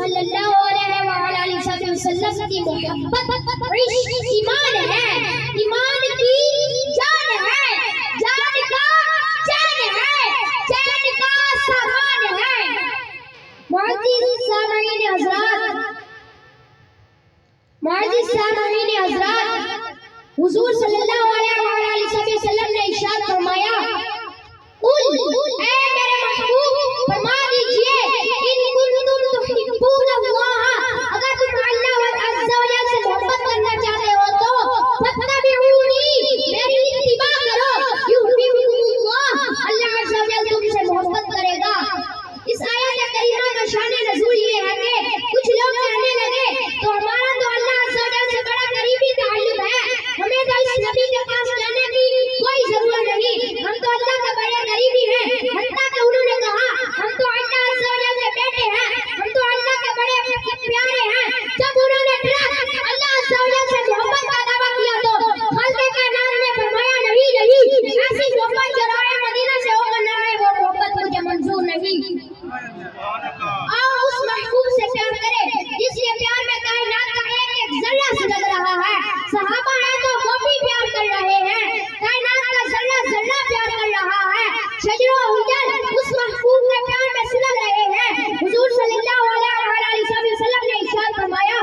सल्लल्लाहु अलैहि वसल्लम की मोहब्बत इश्क ईमान है, ईमान की जान है, जान का चैन है, चैन का सामान है। मुअज़्ज़िज़ सामईन हज़रात, हुज़ूर सल्लल्लाहु अलैहि वसल्लम ने इरशाद फरमाया, कुल ऐ मेरे महबूब फरमा दीजिए, इन कुंतुम तुहिब्बून अल्लाह, अगर तुम अल्लाह अज़्ज़ा व जल से मोहब्बत करना चाहते हो तो फत्तबिऊनी, मेरी इत्तिबा करो, युहिब्बुकुमुल्लाह, अल्लाह अज़्ज़ा व जल तुमसे मोहब्बत करेगा। इस आयत करीमा का शान नज़ूल ये है कि कुछ लोग कहने लगे तो हमारा तो अल्लाह अज़्ज़ा व जल से बड़ा करीबी ताल्लुक है, हमें तो इस नबी के पास जाने की कोई जरूरत नहीं, हम तो अल्लाह के बड़े करीबी हैं। हत्ता कि उन्होंने कहा हम तो अल्लाह अज़्ज़ा व जल के बेटे हैं, हम तो अल्लाह के बड़े प्यारे हैं। जब उन्होंने अल्लाह अज़्ज़ा व जल से मोहब्बत का दावा किया तो खल्क़े कायनात ने फरमाया, नहीं नहीं, ऐसी मोहब्बत जो राह मदीना से होकर ना आए वो मोहब्बत मुझे मंजूर नहीं। आओ उस महबूब से प्यार करें जिसके प्यार में कायनात का एक एक जर्रा सुलग रहा है। सहाबा है तो वो भी प्यार कर रहे हैं, कायनात का जर्रा जर्रा प्यार कर रहा है। शजरो हुजर उस महबूब के प्यार में सुलग रहे हैं। हुजूर सल्लल्लाहु अलैहि वसल्लम ने इरशाद फरमाया,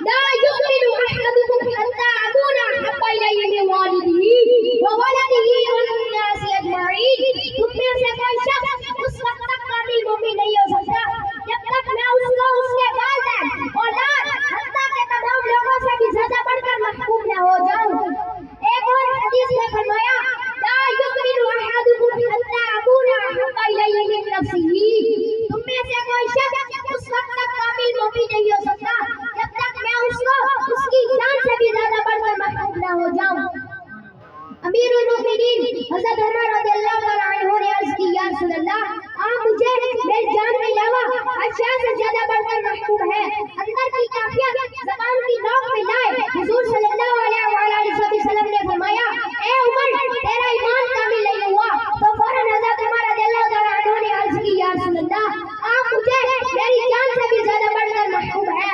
ला युमिनु अहदुकुम हत्ता अकूना अहब्बा इलैहि मिन वालिदिही व वलदिही वन नासि अजमईन। तुम में से कोई शख्स उस वक्त तक कामिल मोमिन नहीं हो सकता जब तक मैं उसको उसके वालिदैन औलाद हत्ता के तमाम लोगों से भी ज्यादा बढ़कर महबूब न हो जाऊं। एक और हदीस में फरमाया, ला युमिनु अहदुकुम हत्ता अकूना अहब्बा इलैहि मिन नफ्सिही। तुम में से कोई शख्स उस वक्त तक कामिल मोमिन नहीं हो सकता जब तक मैं उसको उसकी जान से भी ज्यादा बढ़कर महबूब न हो जाऊं। अमीरुल मोमिनीन हज़रत उमर रज़ियल्लाहु अन्हु ने अर्ज़ की, या रसूल अल्लाह, आप मुझे मेरी जान के अलावा अशया से ज्यादा बढ़कर महबूब है। अंदर की काफिया ज़बान की नोक पे लाए। हुज़ूर सल्लल्लाहु अलैहि वसल्लम ने फरमाया, ए उमर, तेरा ईमान कामिल नहीं हुआ। तो फौरन हज़रत उमर रज़ियल्लाहु अन्हु ने अर्ज़ की, या रसूल अल्लाह, आप मुझे मेरी जान से भी ज्यादा बढ़कर महबूब है।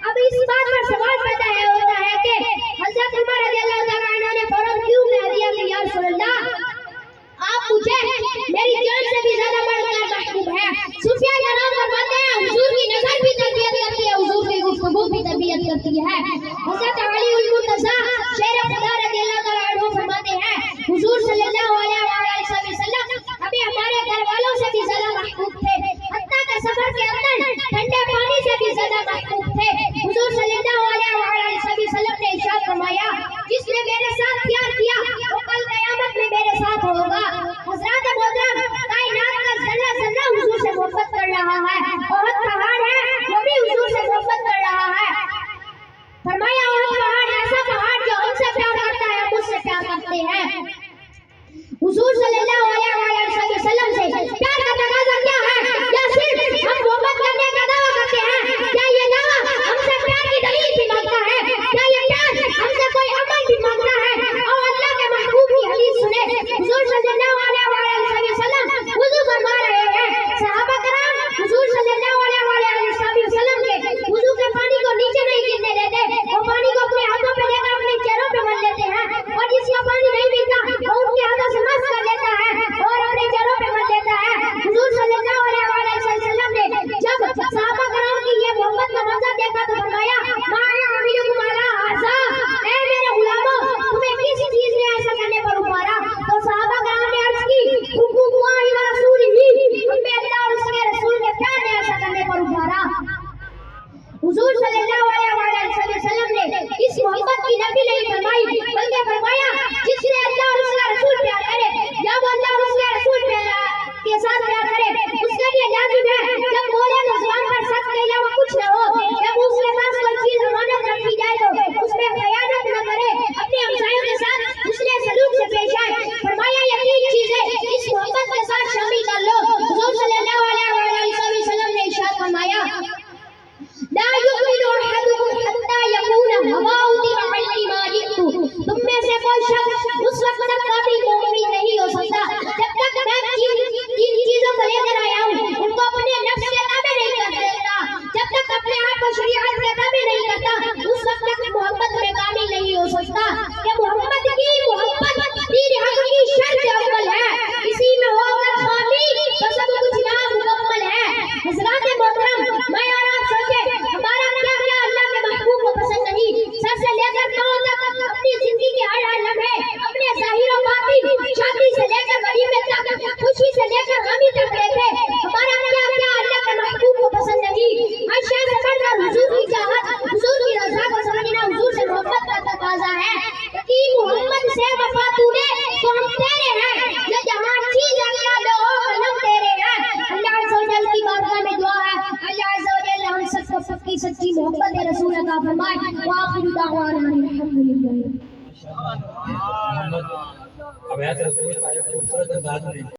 अब इस बात पर सवाल पैदा होता है कि हज़रत उमर रज़ियल्लाहु अन्हु ने फौरन क्यों कह दिया कि या रसूल अल्लाह, आप मुझे मेरी जान से भी ज्यादा बढ़कर महबूब है। सूफिया कराम फरमाते हैं, हुजूर की नजर भी तरबियत करती है, हुजूर की गुफ्तगू भी तरबियत करती है। हज़रत अली उल मुर्तज़ा शेर खुदा रज़ियल्लाहु अन्हु फरमाते हैं, हुजूर सल्लल्लाहु अलैहि वसल्लम अभी हमारे घर वालों से भी ज्यादा महबूब थे, हत्ता कि सफर के अंदर ठंडे पानी से भी ज्यादा महबूब थे। हुजूर सल्लल्लाहु अलैहि वसल्लम ने इरशाद फरमाया, जिसने मेरे साथ प्यार किया वो कल क़यामत में मेरे साथ होगा। हज़रात मोहतरम, कायनात का जर्रा जर्रा हुजूर से मोहब्बत कर रहा है, बहुत पहाड़ है वो भी हुजूर से मोहब्बत कर रहा है। फरमाया, वो पहाड़ ऐसा पहाड़ जो हमसे प्यार करता है, मुझसे प्यार करते हैं। हुजूर सल्लल्लाहु अलैहि वसल्लम से प्यार का तकाज़ा क्या है? क्या सिर्फ हम मोहब्बत करने का दावा करते हैं? क्या ये दावा हमसे प्यार की दलील भी मांगता है? क्या ये प्यार हमसे कोई अमल भी मांगता है? और अल्लाह के महबूब की हदीस सुने। हुजूर सल्लल्लाहु अलैहि वसल्लम वुज़ू फरमा रहे हैं। सहाबा कराम हुजूर सल्लल्लाहु अलैहि वसल्लम के वुज़ू के पानी को नीचे नहीं गिरने देते, वो पानी को अपने हाथों पे लेकर अपने चेहरों पे मल लेते हैं, और जिसका पानी नहीं पीता वो उनके हाथों से मस कर लेता है और अपने चेहरों पे मल लेता है। हुजूर सल्लल्लाहु अलैहि वसल्लम ने जब सहाबा कराम की ये मोहब्बत का मंजर देखा तो फरमाया, माया अमीरुकुम अला हाज़ा, ऐ मेरे गुलामों, तुम्हें किस चीज ने ऐसा करने पर उतारा? तो सहाबा कराम ने अर्ज की, हुक्मुल्लाहि व रसूलिही, तुम पे अल्लाह और उसके रसूल के प्यार ने ऐसा करने पर उतारा। हुजूर सल्लल्लाहु अलैहि वसल्लम ने इस मोहब्बत की नफी नहीं फरमाई, बल्कि फरमाया, जिसने अल्लाह और उसका रसूल प्यार करे, जब अल्लाह और उसके रसूल के साथ प्यार करे, उसके लिए लाजिम है जब बोले तो ज़ुबान पर सच के अलावा कुछ न हो, जब उसके पास कोई चीज अमानत रखी जाए तो उसमें खयानत न करे, अपने हमसायों के साथ उसने सलूक से पेश आए। फरमाया, ये तीन चीजें इस मोहब्बत के साथ शामिल कर लो। हुजूर सल्लल्लाहु अलैहि वसल्लम ने इरशाद फरमाया, ला युमिनु अहदुकुम हत्ता यकूना हवाहु तिबअन मा जितु। तुम में से कोई शख्स उस वक्त तक कामिल मोमिन नहीं हो सकता जब तक मैं तीन चीजों को लेकर आया हूं उनको अपने नफ्स के ताबे नहीं कर देता, जब तक अपने محبت رسول عطا فرمائے. وآخر دعوانا الحمدللہ. محمد اب ہے رسول کا ایک خوبصورت انداز میں